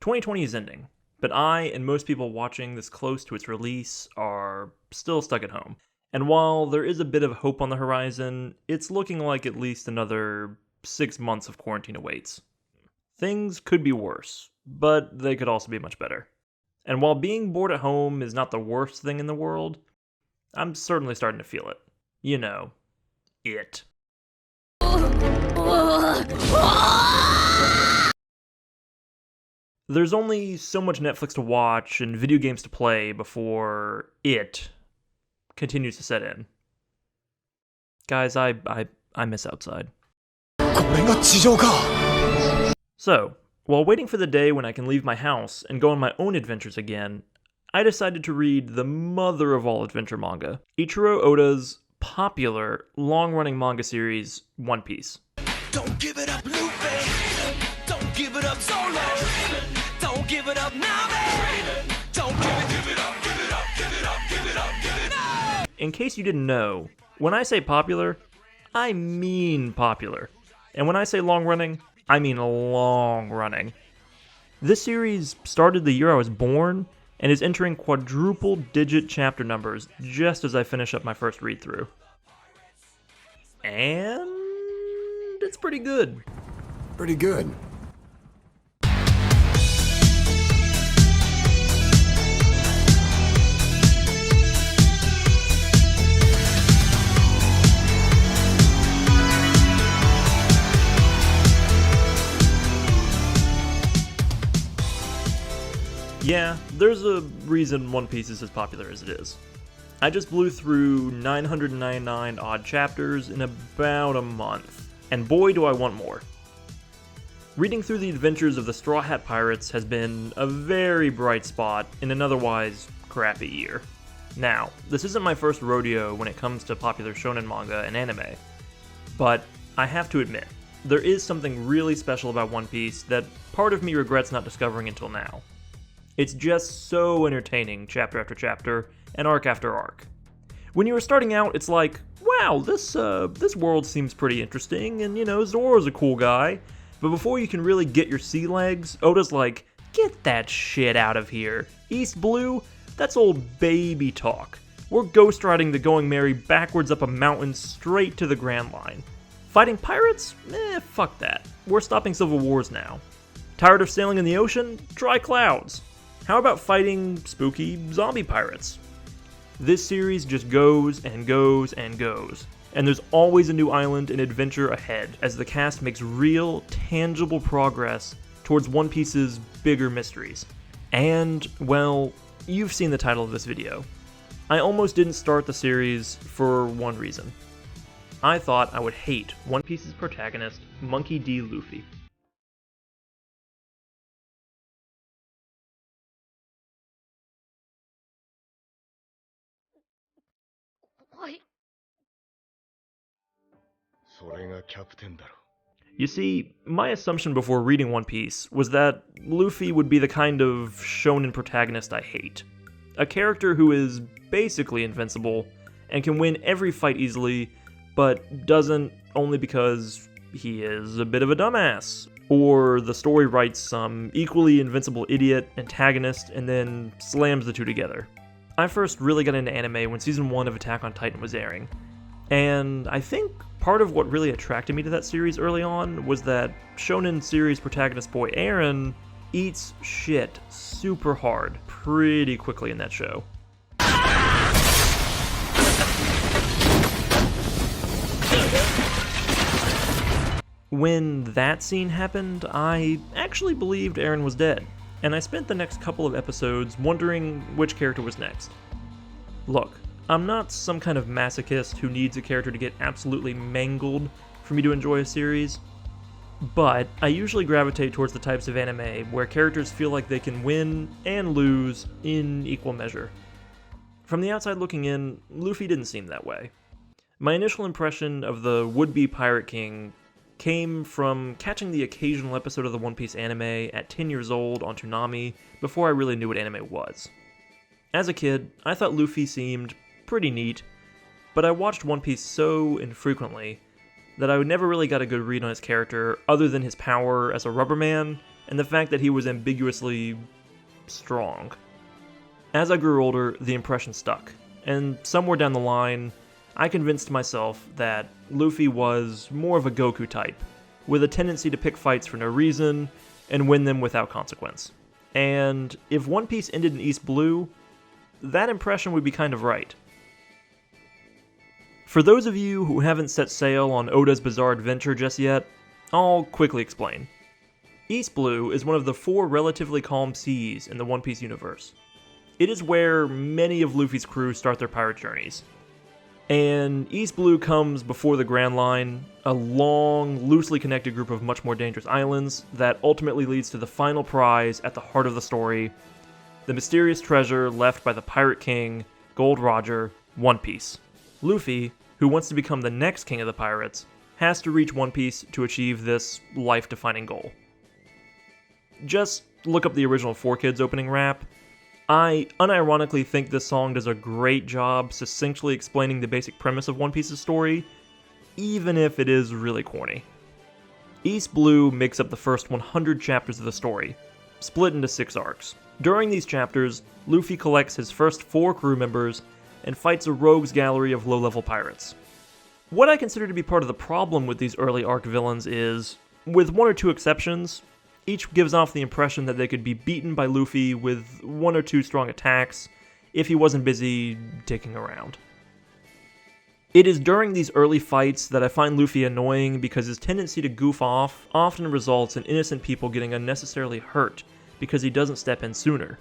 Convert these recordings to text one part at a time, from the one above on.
2020 is ending, but I and most people watching this close to its release are still stuck at home. And while there is a bit of hope on the horizon, it's looking like at least another 6 months of quarantine awaits. Things could be worse, but they could also be much better. And while being bored at home is not the worst thing in the world, I'm certainly starting to feel it. You know, it. There's only so much Netflix to watch and video games to play before it continues to set in. Guys, I miss outside. So, while waiting for the day when I can leave my house and go on my own adventures again, I decided to read the mother of all adventure manga, Ichiro Oda's popular, long-running manga series, One Piece. Don't give it up, Luffy! Don't give it up, Solo! Don't give it up, Nami! Don't give it up, give it up, give it up, give it up, give it up! In case you didn't know, when I say popular, I mean popular. And when I say long-running, I mean long-running. This series started the year I was born, and is entering quadruple-digit chapter numbers just as I finish up my first read-through. And it's pretty good. Pretty good. Yeah, there's a reason One Piece is as popular as it is. I just blew through 999 odd chapters in about a month, and boy do I want more. Reading through the adventures of the Straw Hat Pirates has been a very bright spot in an otherwise crappy year. Now, this isn't my first rodeo when it comes to popular shonen manga and anime, but I have to admit, there is something really special about One Piece that part of me regrets not discovering until now. It's just so entertaining, chapter after chapter, and arc after arc. When you were starting out, it's like, wow, this world seems pretty interesting, and Zoro's a cool guy. But before you can really get your sea legs, Oda's like, get that shit out of here. East Blue? That's old baby talk. We're ghost riding the Going Merry backwards up a mountain straight to the Grand Line. Fighting pirates? Fuck that. We're stopping civil wars now. Tired of sailing in the ocean? Try clouds. How about fighting spooky zombie pirates? This series just goes and goes and goes, and there's always a new island and adventure ahead as the cast makes real, tangible progress towards One Piece's bigger mysteries. And, well, you've seen the title of this video. I almost didn't start the series for one reason. I thought I would hate One Piece's protagonist, Monkey D. Luffy. You see, my assumption before reading One Piece was that Luffy would be the kind of shonen protagonist I hate. A character who is basically invincible and can win every fight easily, but doesn't only because he is a bit of a dumbass. Or the story writes some equally invincible idiot antagonist and then slams the two together. I first really got into anime when Season 1 of Attack on Titan was airing. And I think part of what really attracted me to that series early on was that shonen series protagonist boy Eren eats shit super hard pretty quickly in that show. When that scene happened, I actually believed Eren was dead, and I spent the next couple of episodes wondering which character was next. Look, I'm not some kind of masochist who needs a character to get absolutely mangled for me to enjoy a series, but I usually gravitate towards the types of anime where characters feel like they can win and lose in equal measure. From the outside looking in, Luffy didn't seem that way. My initial impression of the would-be Pirate King came from catching the occasional episode of the One Piece anime at 10 years old on Tourney before I really knew what anime was. As a kid, I thought Luffy seemed pretty neat, but I watched One Piece so infrequently that I never really got a good read on his character other than his power as a rubber man and the fact that he was ambiguously strong. As I grew older, the impression stuck, and somewhere down the line, I convinced myself that Luffy was more of a Goku type, with a tendency to pick fights for no reason and win them without consequence. And if One Piece ended in East Blue, that impression would be kind of right. For those of you who haven't set sail on Oda's bizarre adventure just yet, I'll quickly explain. East Blue is one of the 4 relatively calm seas in the One Piece universe. It is where many of Luffy's crew start their pirate journeys. And East Blue comes before the Grand Line, a long, loosely connected group of much more dangerous islands that ultimately leads to the final prize at the heart of the story, the mysterious treasure left by the Pirate King, Gold Roger, One Piece. Luffy, who wants to become the next king of the pirates, has to reach One Piece to achieve this life-defining goal. Just look up the original 4Kids opening rap. I unironically think this song does a great job succinctly explaining the basic premise of One Piece's story, even if it is really corny. East Blue makes up the first 100 chapters of the story, split into 6 arcs. During these chapters, Luffy collects his first 4 crew members and fights a rogues gallery of low-level pirates. What I consider to be part of the problem with these early arc villains is, with 1 or 2 exceptions, each gives off the impression that they could be beaten by Luffy with 1 or 2 strong attacks if he wasn't busy dicking around. It is during these early fights that I find Luffy annoying because his tendency to goof off often results in innocent people getting unnecessarily hurt because he doesn't step in sooner.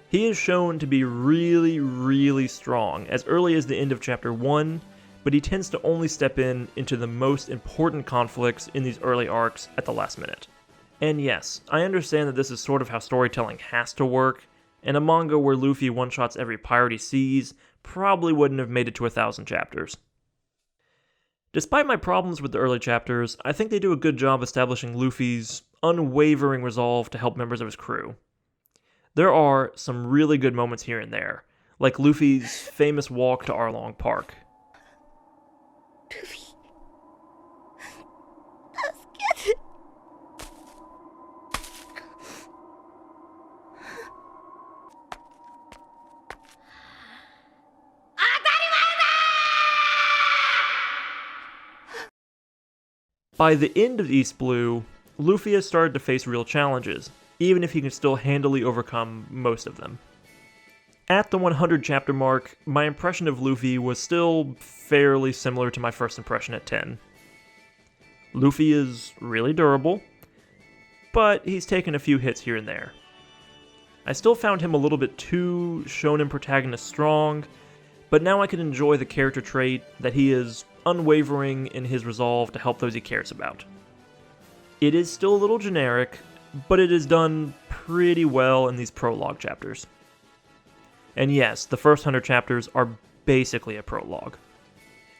He is shown to be really strong as early as the end of Chapter 1, but he tends to only step into the most important conflicts in these early arcs at the last minute. And yes, I understand that this is sort of how storytelling has to work, and a manga where Luffy one-shots every pirate he sees probably wouldn't have made it to 1,000 chapters. Despite my problems with the early chapters, I think they do a good job establishing Luffy's unwavering resolve to help members of his crew. There are some really good moments here and there, like Luffy's famous walk to Arlong Park. Luffy. By the end of East Blue, Luffy has started to face real challenges, even if he can still handily overcome most of them. At the 100 chapter mark, my impression of Luffy was still fairly similar to my first impression at 10. Luffy is really durable, but he's taken a few hits here and there. I still found him a little bit too shonen protagonist strong, but now I can enjoy the character trait that he is unwavering in his resolve to help those he cares about. It is still a little generic, but it is done pretty well in these prologue chapters. And yes, the first 100 chapters are basically a prologue.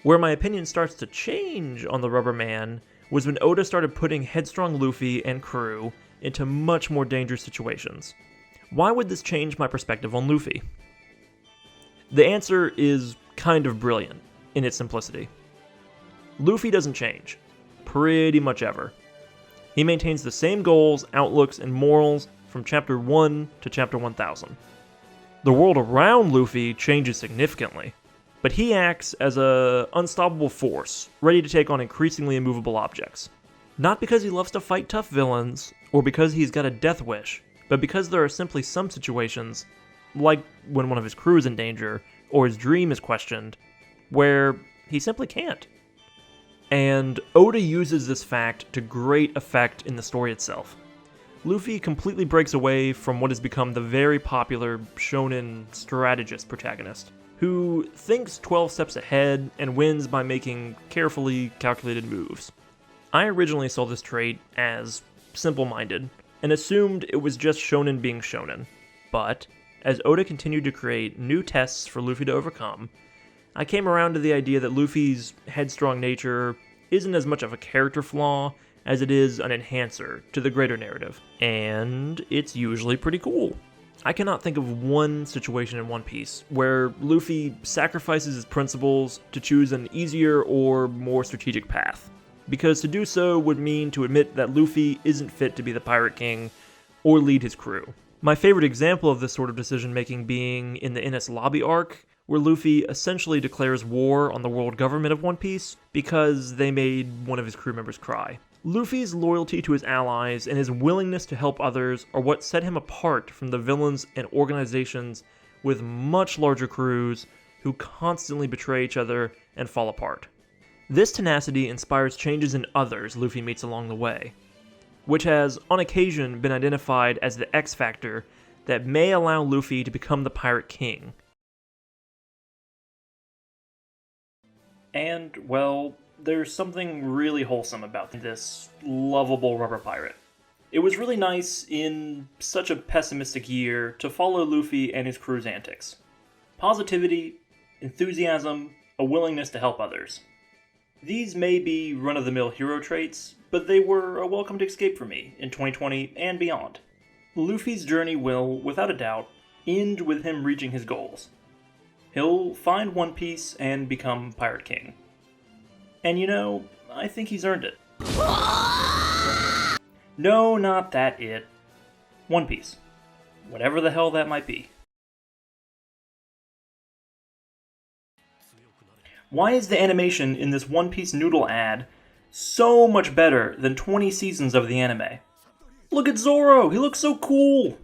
Where my opinion starts to change on the Rubber Man was when Oda started putting headstrong Luffy and crew into much more dangerous situations. Why would this change my perspective on Luffy? The answer is kind of brilliant in its simplicity. Luffy doesn't change, pretty much ever. He maintains the same goals, outlooks, and morals from Chapter 1 to Chapter 1000. The world around Luffy changes significantly, but he acts as an unstoppable force, ready to take on increasingly immovable objects. Not because he loves to fight tough villains, or because he's got a death wish, but because there are simply some situations, like when one of his crew is in danger, or his dream is questioned, where he simply can't. And Oda uses this fact to great effect in the story itself. Luffy completely breaks away from what has become the very popular shonen strategist protagonist, who thinks 12 steps ahead and wins by making carefully calculated moves. I originally saw this trait as simple-minded, and assumed it was just shonen being shonen. But, as Oda continued to create new tests for Luffy to overcome, I came around to the idea that Luffy's headstrong nature isn't as much of a character flaw as it is an enhancer to the greater narrative, and it's usually pretty cool. I cannot think of one situation in One Piece where Luffy sacrifices his principles to choose an easier or more strategic path. because to do so would mean to admit that Luffy isn't fit to be the Pirate King or lead his crew. My favorite example of this sort of decision making being in the Enies Lobby arc, where Luffy essentially declares war on the world government of One Piece because they made one of his crew members cry. Luffy's loyalty to his allies and his willingness to help others are what set him apart from the villains and organizations with much larger crews who constantly betray each other and fall apart. This tenacity inspires changes in others Luffy meets along the way, which has on occasion been identified as the X factor that may allow Luffy to become the Pirate King. And, well, there's something really wholesome about this lovable rubber pirate. It was really nice in such a pessimistic year to follow Luffy and his crew's antics. Positivity, enthusiasm, a willingness to help others. These may be run-of-the-mill hero traits, but they were a welcomed escape for me in 2020 and beyond. Luffy's journey will, without a doubt, end with him reaching his goals. He'll find One Piece and become Pirate King. And you know, I think he's earned it. No, not that it. One Piece. Whatever the hell that might be. Why is the animation in this One Piece noodle ad so much better than 20 seasons of the anime? Look at Zoro! He looks so cool!